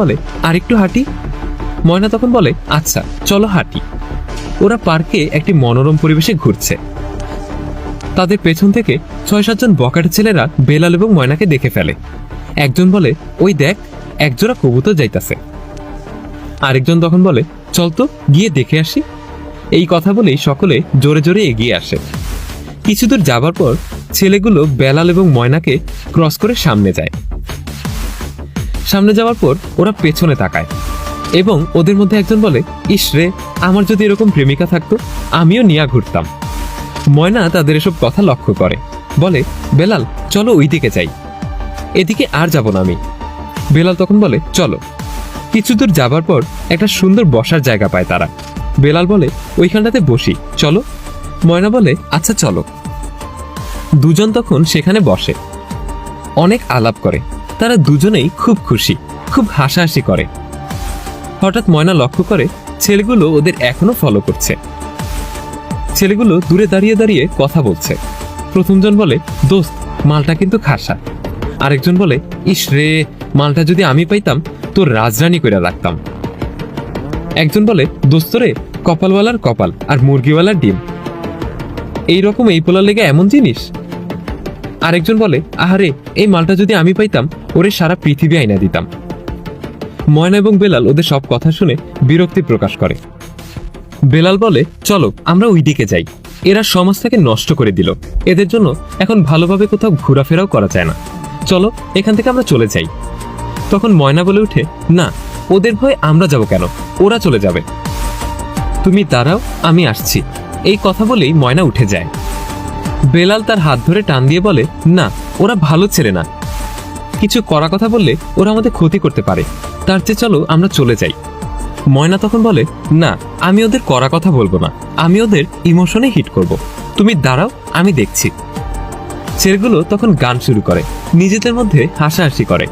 বলে আরেকটু হাঁটি। ময়না তখন বলে আচ্ছা চলো হাঁটি। ওরা পার্কে একটি মনোরম পরিবেশে ঘুরছে। তাদের পেছন থেকে ৬-৭ জন বখাটে ছেলেরা বেলাল এবং ময়নাকে দেখে ফেলে। একজন বলে ওই দেখ একজোড়া কবুতর যাইতাছে। আরেকজন তখন বলে চল তো গিয়ে দেখে আসি। এই কথা বলেই সকলে জোরে জোরে এগিয়ে আসে। কিছু দূর যাবার পর ছেলেগুলো বেলাল এবং ময়নাকে ক্রস করে সামনে যায়। সামনে যাওয়ার পর ওরা পেছনে তাকায় এবং ওদের মধ্যে একজন বলে ইস রে, আমার যদি এরকম প্রেমিকা থাকতো আমিও নিয়া ঘুরতাম। ময়না তাদের এসব কথা লক্ষ্য করে, বলে বেলাল চলো ওই দিকে যাই, এদিকে আর যাব না আমি। বেলাল তখন বলে চলো। কিছু দূর যাবার পর একটা সুন্দর বসার জায়গা পায় তারা। বেলাল বলে ওইখানটাতে বসি চলো। ময়না বলে আচ্ছা চলো। দুজন তখন সেখানে বসে, অনেক আলাপ করে। তারা দুজনেই খুব খুশি, খুব হাসাহাসি করে। হঠাৎ ময়না লক্ষ্য করে ছেলেগুলো ওদের এখনো ফলো করছে। ছেলেগুলো দূরে দাঁড়িয়ে দাঁড়িয়ে কথা বলছে। প্রথমজন বলে দোস্ত মালটা কিন্তু খাসা। আরেকজন বলে ইস রে, মালটা যদি আমি পাইতাম তোর রাজরানী করে রাখতাম। একজন বলে দোস্ত রে, কপালওয়ালার কপাল আর মুরগিওয়ালার ডিম, এইরকম এই পোলার লেগে এমন জিনিস। আরেকজন বলে আহারে, এই মালটা যদি আমি পাইতাম ওরে সারা পৃথিবী আইনা দিতাম। ময়না এবং বেলাল ওদের সব কথা শুনে বিরক্তি প্রকাশ করে। বেলাল বলে চলো আমরা ওই দিকে যাই, এরা সমাজটাকে নষ্ট করে দিল, এদের জন্য এখন ভালোভাবে কোথাও ঘোরাফেরাও করা যায় না, চলো এখান থেকে আমরা চলে যাই। তখন ময়না বলে উঠে না, ওদের ভয়ে আমরা যাব কেন, ওরা চলে যাবে, তুমি দাঁড়াও আমি আসছি। এই কথা বলেই ময়না উঠে যায়। বেলাল তার হাত ধরে টান দিয়ে বলে না, ওরা ভালো ছেলে না, কিছু করা কথা বললে ওরা আমাদের ক্ষতি করতে পারে, তার চেয়ে চলো আমরা চলে যাই। ময়না তখন বলে না, আমি ওদের করা কথা বলবো না, আমি ওদের ইমোশনে হিট করব, তুমি দাঁড়াও আমি দেখছি। ছেলেগুলো তখন গান শুরু করে, নিজেদের মধ্যে হাসাহাসি করে।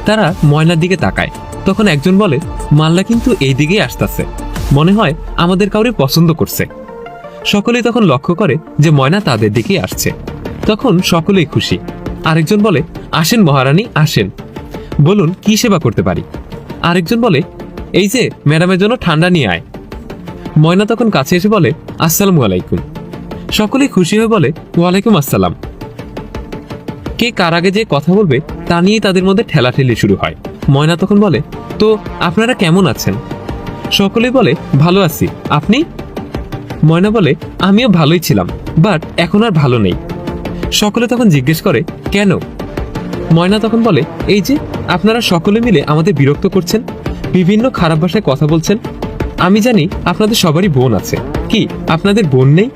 তারা ময়নার দিকে তাকায়। তখন একজন বলে মাল্লা কিন্তু এই দিকেই আসতেছে, মনে হয় আমাদের কাউরে পছন্দ করছে। সকলেই তখন লক্ষ্য করে যে ময়না তাদের দিকেই আসছে। তখন সকলেই খুশি। আরেকজন বলে আসেন মহারানী আসেন, বলুন কি সেবা করতে পারি। আরেকজন বলে এই যে ম্যাডামের জন্য ঠান্ডা নিয়ে আয়। ময়না তখন কাছে এসে বলে আসসালামু আলাইকুম। সকলেই খুশি হয়ে বলে ওয়ালাইকুম আসসালাম। কে কার আগে যে কথা বলবে তা নিয়ে তাদের মধ্যে ঠেলাঠেলি শুরু হয়। ময়না তখন বলে তো আপনারা কেমন আছেন? সকলেই বলে ভালো আছি, আপনি? ময়না বলে আমিও ভালোই ছিলাম, বাট এখন আর ভালো নেই। সকলে তখন জিজ্ঞেস করে কেন? ময়না তখন বলে এই যে আপনারা সকলে মিলে আমাদের বিরক্ত করছেন, বিভিন্ন খারাপ ভাষায় কথা বলছেন। আমি জানি আপনাদের সবারই বোন আছে, কি আপনাদের বোন নেই?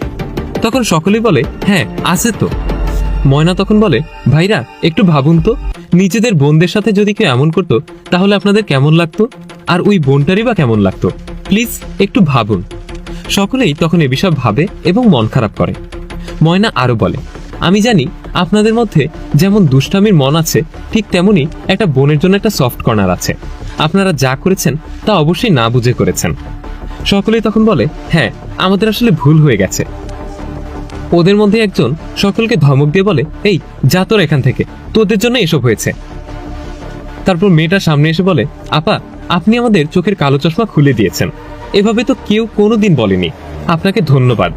তখন সকলেই বলে হ্যাঁ আছে তো। ময়না তখন বলে ভাইরা একটু ভাবুন তো, নিজেদের বোনদের সাথে যদি কেউ এমন করতো তাহলে আপনাদের কেমন লাগতো, আর ওই বোনটারই বা কেমন লাগতো, প্লিজ একটু ভাবুন। সকলেই তখন এ বিষয় ভাবে এবং মন খারাপ করে। ময়না আরো বলে আমি জানি আপনাদের মধ্যে যেমন দুষ্টামির মন আছে, ঠিক তেমনি একটা বোনের জন্য একটা সফট কর্নার আছে। আপনারা যা করেছেন তা অবশ্যই না বুঝে করেছেন। সকলেই তখন বলে হ্যাঁ আমাদের আসলে ভুল হয়ে গেছে। ওদের মধ্যে একজন সকলকে ধমক দিয়ে বলে এই যা তোর এখান থেকে, তোদের জন্য এসব হয়েছে। তারপর মেয়েটা সামনে এসে বলে আপা, আপনি আমাদের চোখের কালো চশমা খুলে দিয়েছেন, এভাবে তো কেউ কোনোদিন বলেনি, আপনাকে ধন্যবাদ।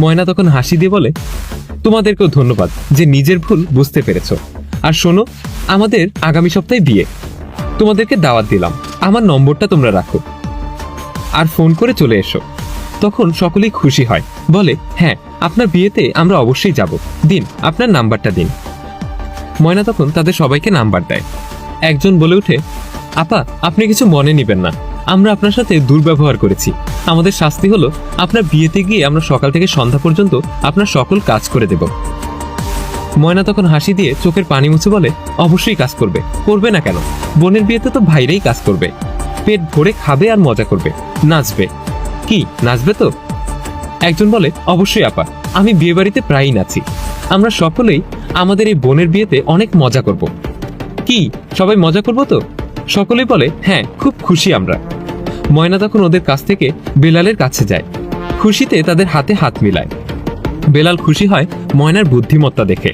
ময়না তখন হাসি দিয়ে বলে তোমাদেরকেও ধন্যবাদ যে নিজের ভুল বুঝতে পেরেছ। আর শোনো, আমাদের আগামী সপ্তাহে বিয়ে, তোমাদেরকে দাওয়াত দিলাম, আমার নম্বরটা তোমরা রাখো আর ফোন করে চলে এসো। তখন সকলেই খুশি হয়, বলে হ্যাঁ আপনার বিয়েতে আমরা অবশ্যই যাব, দিন আপনার নাম্বারটা দিন। ময়না তখন তাদের সবাইকে নাম্বার দেয়। একজন বলে উঠে আপা আপনি কিছু মনে নিবেন না, আমরা আপনার সাথে দুর্ব্যবহার করেছি, আমাদের শাস্তি হলো আপনার বিয়েতে গিয়ে আমরা সকাল থেকে সন্ধ্যা পর্যন্ত আপনার সকল কাজ করে দেব। ময়না তখন হাসি দিয়ে চোখের পানি মুছে বলে অবশ্যই কাজ করবে, করবে না কেন, বোনের বিয়েতে তো ভাইরাই কাজ করবে, পেট ভরে খাবে আর মজা করবে, নাচবে। কি নাচবে তো? একজন বলে অবশ্যই আপা, আমি বিয়ে বাড়িতে প্রায়ই নাচি, আমরা সকলেই আমাদের এই বোনের বিয়েতে অনেক মজা করব। কি সবাই মজা করবো তো? সকলেই বলে হ্যাঁ খুব খুশি আমরা। ময়না তখন ওদের কাছ থেকে বেলালের কাছে যায়, খুশিতে তাদের হাতে হাত মিলায়। বেলাল খুশি হয় ময়নার বুদ্ধিমত্তা দেখে।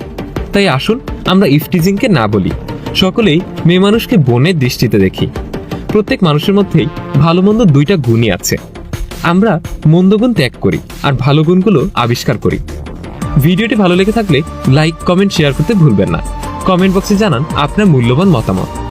তাই আসুন আমরা ইফটিজিংকে না বলি, সকলেই মেয়ে মানুষকে বোনের দৃষ্টিতে দেখি। প্রত্যেক মানুষের মধ্যেই ভালো মন্দ দুইটা গুণই আছে। আমরা মন্দ গুণ ত্যাগ করি আর ভালো গুণগুলো আবিষ্কার করি। ভিডিওটি ভালো লেগে থাকলে লাইক, কমেন্ট, শেয়ার করতে ভুলবেন না। কমেন্ট বক্সে জানান আপনার মূল্যবান মতামত।